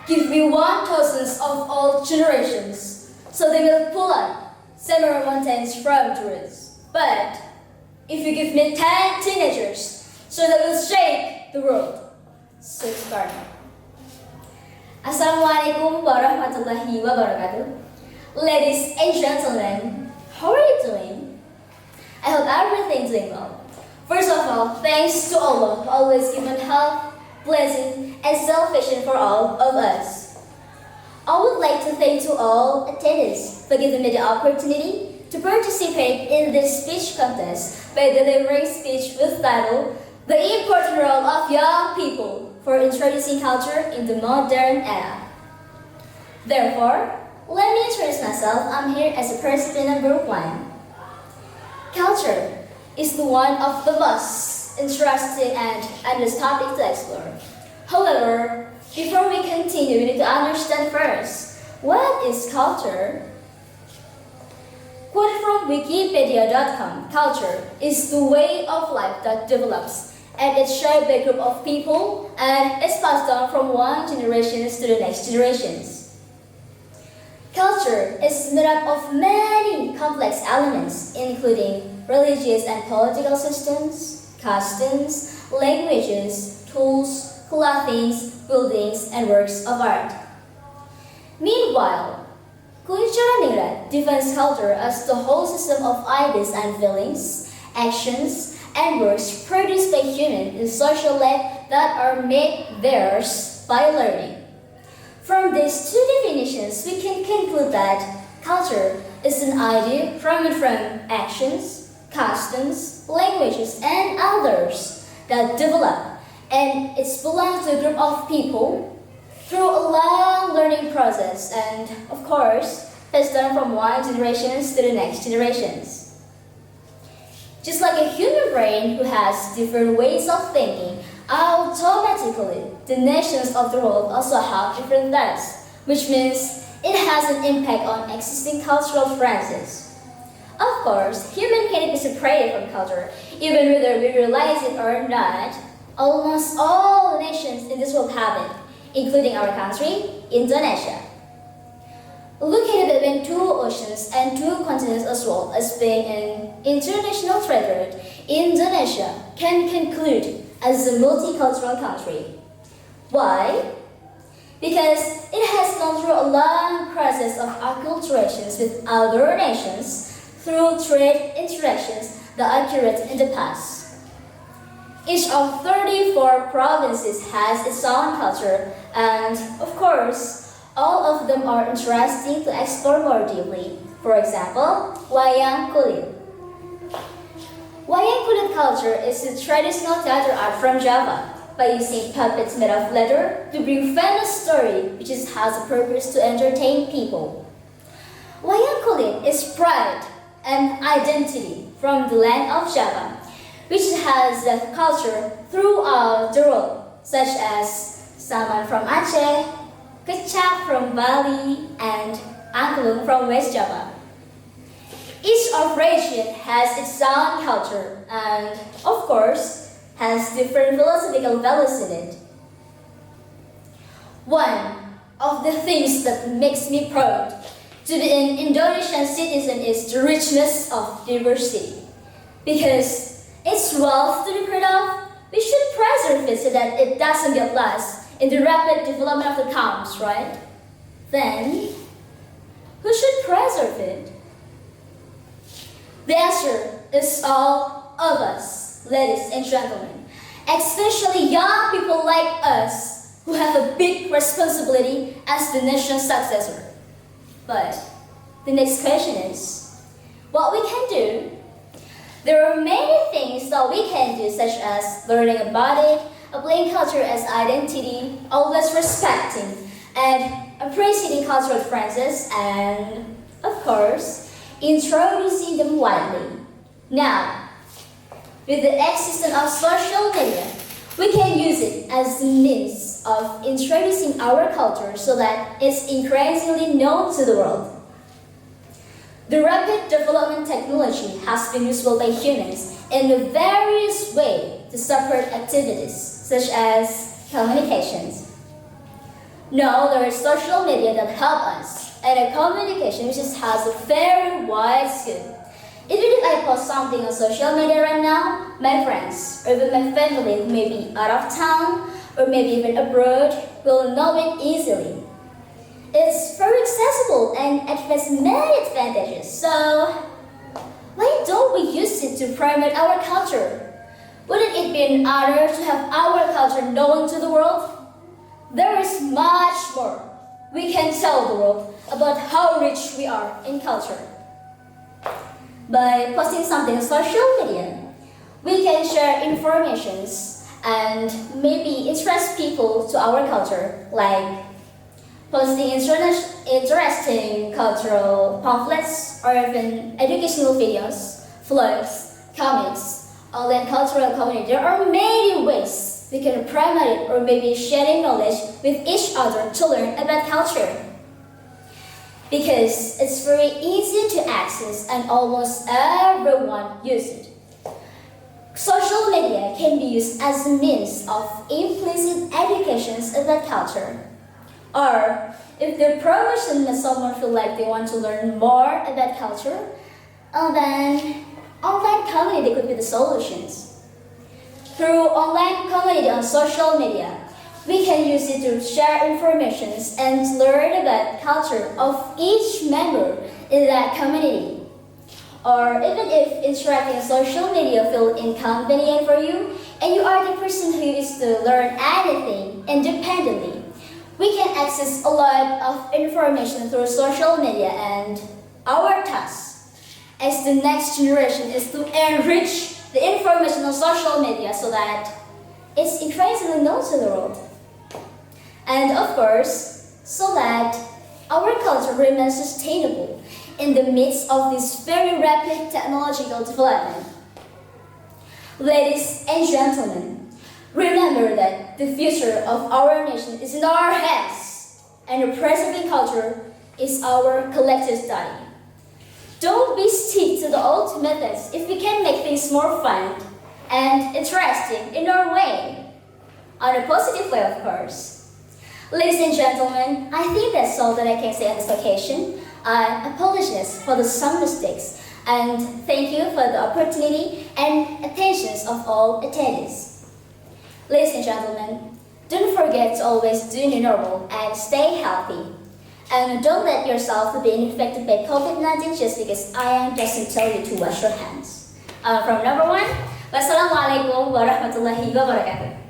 Give me 1,000 of all generations, so they will pull up several mountains from Jerusalem. But if you give me 10 teenagers, so they will shake the world. So start. Assalamualaikum warahmatullahi wabarakatuh. Ladies and gentlemen, how are you doing? I hope everything's doing well. First of all, thanks to Allah who always given help, blessing, and salvation for all of us. I would like to thank to all attendees for giving me the opportunity to participate in this speech contest by delivering speech with title, The Important Role of Young People for Introducing Culture in the Modern Era. Therefore, let me introduce myself. I'm here as a participant number 1. Culture is the one of the most interesting and endless topic to explore. However, before we continue, we need to understand first, what is culture? Quoted from Wikipedia.com, culture is the way of life that develops and is shared by a group of people and is passed down from one generation to the next generations. Culture is made up of many complex elements, including religious and political systems, customs, languages, tools, clothing, buildings, and works of art. Meanwhile, Kultura defines culture as the whole system of ideas and feelings, actions, and works produced by humans in social life that are made theirs by learning. From these two definitions, we can conclude that culture is an idea from actions, customs, languages, and others that develop, and it belongs to a group of people through a long learning process and, of course, passed down from one generation to the next generations. Just like a human brain who has different ways of thinking, automatically the nations of the world also have different thoughts, which means it has an impact on existing cultural differences. Of course, humankind is separated from culture, even whether we realize it or not. Almost all nations in this world have it, including our country, Indonesia. Located between 2 oceans and 2 continents as well as being an international trade route, Indonesia can conclude as a multicultural country. Why? Because it has gone through a long process of acculturations with other nations through trade interactions that occurred in the past. Each of 34 provinces has its own culture, and of course, all of them are interesting to explore more deeply. For example, wayang kulit. Wayang kulit culture is a traditional theater art from Java by using puppets made of leather to bring famous story which has a purpose to entertain people. Wayang kulit is pride and identity from the land of Java, which has a culture throughout the world, such as Saman from Aceh, Kecap from Bali, and Angklung from West Java. Each of region has its own culture and, of course, has different philosophical values in it. One of the things that makes me proud to be an Indonesian citizen is the richness of diversity. Because it's wealth to be proud of, we should preserve it so that it doesn't get lost in the rapid development of the times, right? Then, who should preserve it? The answer is all of us, ladies and gentlemen, especially young people like us who have a big responsibility as the nation's successor. But the next question is, what we can do? There are many things that we can do, such as learning about it, applying culture as identity, always respecting and appreciating cultural differences, and, of course, introducing them widely. Now, with the existence of social media, we can use it as the means of introducing our culture so that it's increasingly known to the world. The rapid development technology has been useful by humans in a various ways to support activities such as communications. Now there is social media that help us, and a communication which has a very wide scope. Even if I post something on social media right now, my friends or even my family who may be out of town or maybe even abroad will know it easily. It's very accessible and it has many advantages, so why don't we use it to promote our culture? Wouldn't it be an honor to have our culture known to the world? There is much more we can tell the world about how rich we are in culture. By posting something on social media, we can share informations and maybe interest people to our culture, like posting interesting cultural pamphlets or even educational videos, vlogs, comics, online cultural community. There are many ways we can promote it or maybe sharing knowledge with each other to learn about culture. Because it's very easy to access and almost everyone uses it. Social media can be used as a means of implicit education about culture. Or if the promotion makes someone feel like they want to learn more about culture, then online community could be the solutions. Through online community on social media, we can use it to share information and learn about culture of each member in that community. Or even if interacting on social media feels inconvenient for you and you are the person who is to learn anything independently, we can access a lot of information through social media, and our task as the next generation is to enrich the information on social media so that it's increasingly known to the world. And of course, so that our culture remains sustainable in the midst of this very rapid technological development. Ladies and gentlemen, remember that the future of our nation is in our hands, and preserving culture is our collective study. Don't be stick to the old methods if we can make things more fun and interesting in our way, on a positive way, of course. Ladies and gentlemen, I think that's all that I can say on this occasion. I apologize for some mistakes and thank you for the opportunity and attention of all attendees. Ladies and gentlemen, don't forget to always do new normal and stay healthy. And don't let yourself be infected by COVID-19 just because IAM doesn't tell you to wash your hands. From number one, wassalamualaikum warahmatullahi wabarakatuh.